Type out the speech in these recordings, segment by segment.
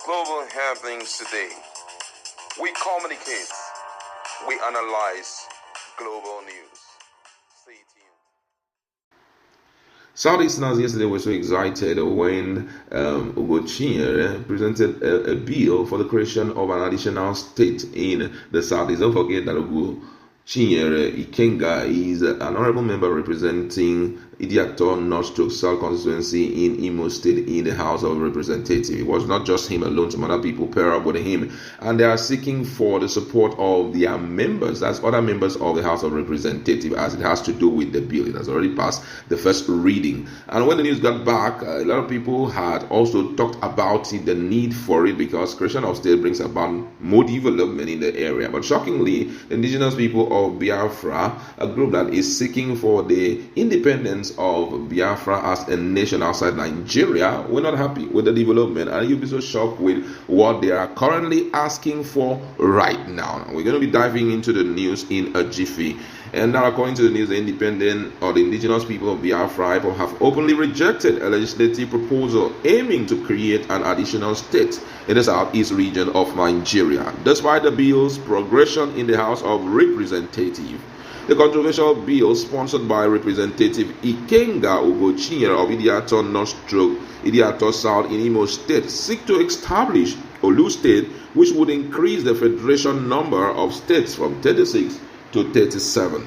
global happenings today. We communicate, we analyze global news. Stay tuned. Southeasterners yesterday were so excited when Ugochinyere presented a bill for the creation of an additional state in the Southeast. Don't forget that Ugochinyere Ikenga is an honorable member representing Idiato North South constituency in Imo State in the House of Representatives. It was not just him alone, some other people pair up with him, and they are seeking for the support of their members, that's other members of the House of Representatives, as it has to do with the bill. It has already passed the first reading. And when the news got back, a lot of people had also talked about it, the need for it, because creation of state brings about more development in the area. But shockingly, the indigenous people of Biafra, a group that is seeking for the independence of Biafra as a nation outside Nigeria, we're not happy with the development, and you'll be so shocked with what they are currently asking for right now. We're going to be diving into the news in a jiffy. And now, according to the news, the independent or the indigenous people of Biafra have openly rejected a legislative proposal aiming to create an additional state in the southeast region of Nigeria, despite the bill's progression in the House of Representatives. The controversial bill, sponsored by Representative Ikenga Ugochinyere of Idiato North Idiato South in Imo State, seeks to establish Olu State, which would increase the federation number of states from 36 to 37.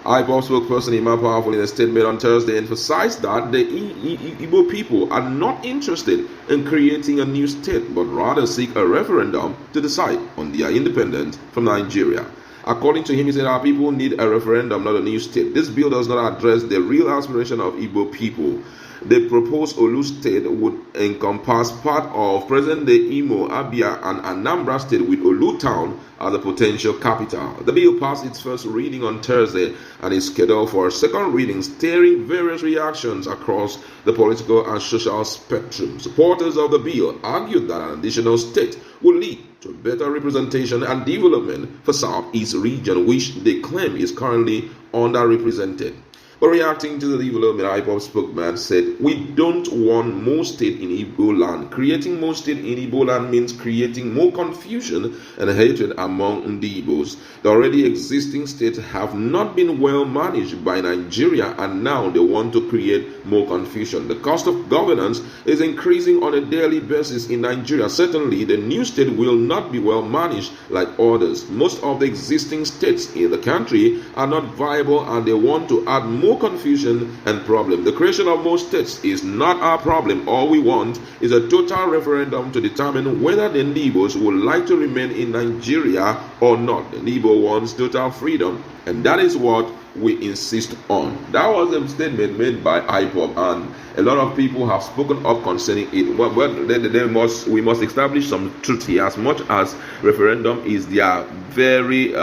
IPOB spokesperson Imam Powerful, in a statement on Thursday, emphasized that the Igbo people are not interested in creating a new state, but rather seek a referendum to decide on their independence from Nigeria. According to him, he said our people need a referendum, not a new state. This bill does not address the real aspiration of Igbo people. The proposed Olu state would encompass part of present-day Imo, Abia, and Anambra state, with Olu town as the potential capital. The bill passed its first reading on Thursday and is scheduled for a second reading, stirring various reactions across the political and social spectrum. Supporters of the bill argued that an additional state will lead to better representation and development for Southeast region, which they claim is currently underrepresented. But reacting to the development, IPOB spokesman said, "We don't want more state in Igbo land. Creating more state in Igbo land means creating more confusion and hatred among the Igbos. The already existing states have not been well managed by Nigeria, and now they want to create more confusion. The cost of governance is increasing on a daily basis in Nigeria. Certainly, the new state will not be well managed like others. Most of the existing states in the country are not viable, and they want to add more confusion and problem. The creation of more states is not our problem. All we want is a total referendum to determine whether the Igbos would like to remain in Nigeria or not. The Igbo wants total freedom, and that is what we insist on." That was a statement made by IPOB, and a lot of people have spoken up concerning it. We must establish some truth here. As much as referendum is their very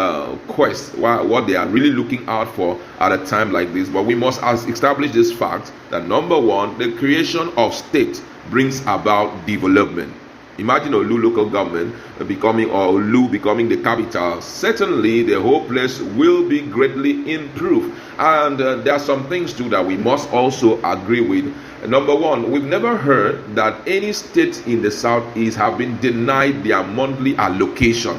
quest, what they are really looking out for at a time like this, but we must establish this fact that, number one, the creation of state brings about development. Imagine Olu local government becoming the capital. Certainly, the whole place will be greatly improved. And there are some things too that we must also agree with. Number one, we've never heard that any state in the southeast have been denied their monthly allocation,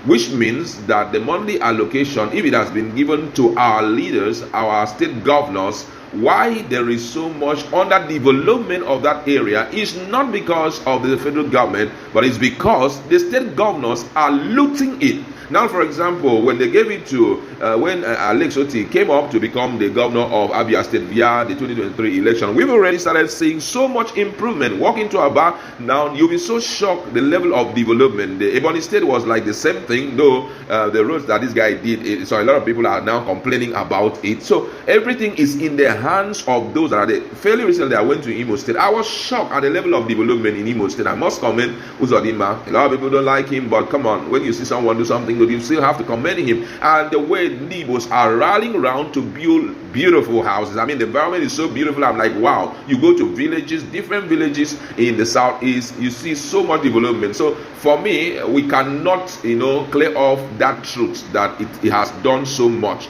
which means that the monthly allocation, if it has been given to our leaders, our state governors, why there is so much underdevelopment of that area is not because of the federal government, but it's because the state governors are looting it. Now, for example, when they gave it to, when Alex Oti came up to become the governor of Abia State via the 2023 election, we've already started seeing so much improvement. Walk into Aba, now you'll be so shocked the level of development. The Ebonyi State was like the same thing, though the roads that this guy did, so a lot of people are now complaining about it. So everything is in the hands of those that are there. Fairly recently, I went to Imo State. I was shocked at the level of development in Imo State. I must commend Uzodinma. A lot of people don't like him, but come on, when you see someone do something good, you still have to commend him. And the way Igbos are rallying around to build beautiful houses. I mean, the environment is so beautiful. I'm like, wow. You go to villages, different villages in the southeast, you see so much development. So for me, we cannot, clear off that truth that it has done so much.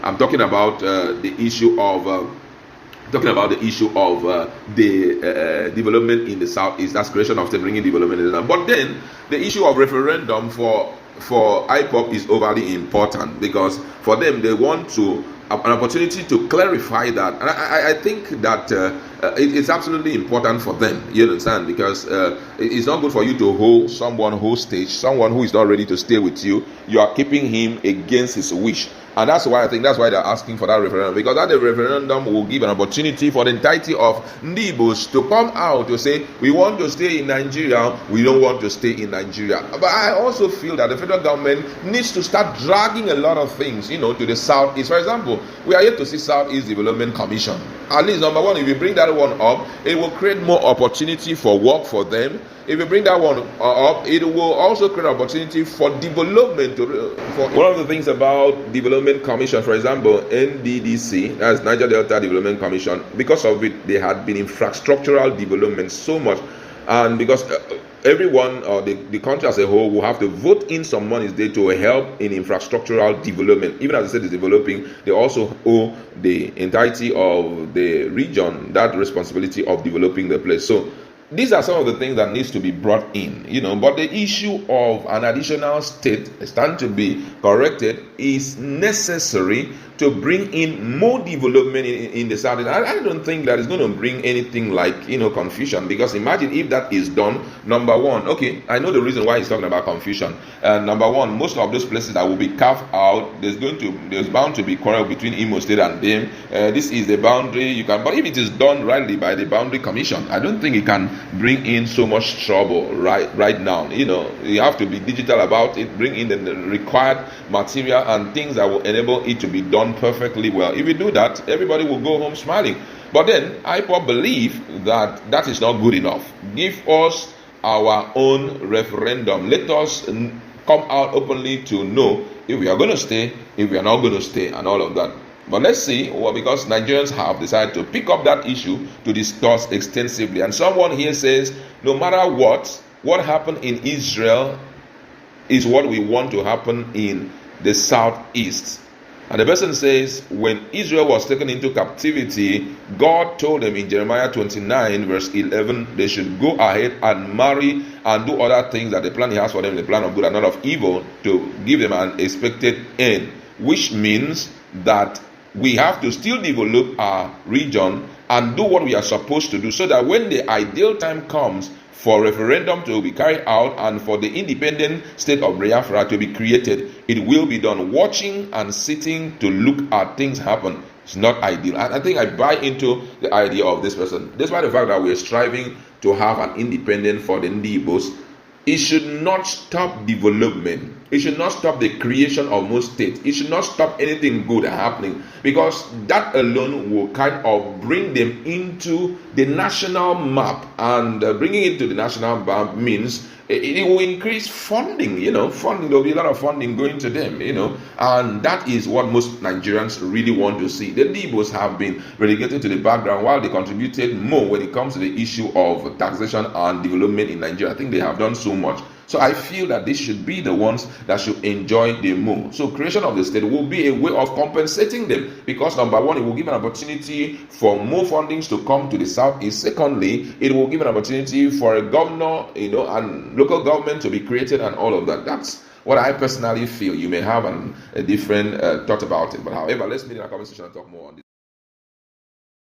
I'm talking about the issue of talking about the issue of the development in the southeast, that's creation of state, bringing development in the land. But then the issue of referendum for IPOB is overly important, because for them, they want to an opportunity to clarify that, and I think that it's absolutely important for them, you understand, because it's not good for you to hold someone hostage, someone who is not ready to stay with you. You are keeping him against his wish. And that's why they're asking for that referendum, because that referendum will give an opportunity for the entirety of Ndibos to come out to say, we want to stay in Nigeria, we don't want to stay in Nigeria. But I also feel that the federal government needs to start dragging a lot of things, to the southeast. For example, we are yet to see Southeast Development Commission. At least, number one, if you bring that one up, it will create more opportunity for work for them. If you bring that one up, it will also create opportunity for development. One of the things about Development Commission, for example, NDDC, that's Niger Delta Development Commission, because of it, there had been infrastructural development so much, and because everyone, or the country as a whole, will have to vote in some money there to help in infrastructural development. Even as the state is developing, they also owe the entirety of the region that responsibility of developing the place. So these are some of the things that needs to be brought in, but the issue of an additional state stand to be corrected is necessary to bring in more development in the south. I don't think that is going to bring anything like, confusion, because imagine if that is done. Number one, okay, I know the reason why he's talking about confusion. Number one, most of those places that will be carved out, there's bound to be quarrel between Imo State and them. This is the boundary, but if it is done rightly by the boundary commission, I don't think it can bring in so much trouble right now. You have to be digital about it, bring in the required material and things that will enable it to be done perfectly well. If we do that, everybody will go home smiling. But then IPOB believe that is not good enough. Give us our own referendum. Let us come out openly to know if we are going to stay, if we are not going to stay, and all of that. But let's see, because Nigerians have decided to pick up that issue to discuss extensively. And someone here says, no matter what happened in Israel is what we want to happen in the southeast. And the person says, when Israel was taken into captivity, God told them in Jeremiah 29 verse 11, they should go ahead and marry and do other things that the plan he has for them, the plan of good and not of evil, to give them an expected end. Which means that we have to still develop our region and do what we are supposed to do, so that when the ideal time comes for referendum to be carried out and for the independent state of Biafra to be created, it will be done. Watching and sitting to look at things happen is not ideal. And I think I buy into the idea of this person. Despite the fact that we are striving to have an independent for the Ndibos, it should not stop development. It should not stop the creation of most states. It should not stop anything good happening, because that alone will kind of bring them into the national map, and bringing it to the national map means it will increase funding. Funding, there will be a lot of funding going to them, and that is what most Nigerians really want to see. The Libos have been relegated to the background while they contributed more when it comes to the issue of taxation and development in Nigeria. I think they have done so much. So I feel that this should be the ones that should enjoy the most. So creation of the state will be a way of compensating them, because number one, it will give an opportunity for more fundings to come to the southeast. Secondly, it will give an opportunity for a governor, and local government to be created and all of that. That's what I personally feel. You may have a different thought about it. But however, let's meet in a conversation and talk more on this.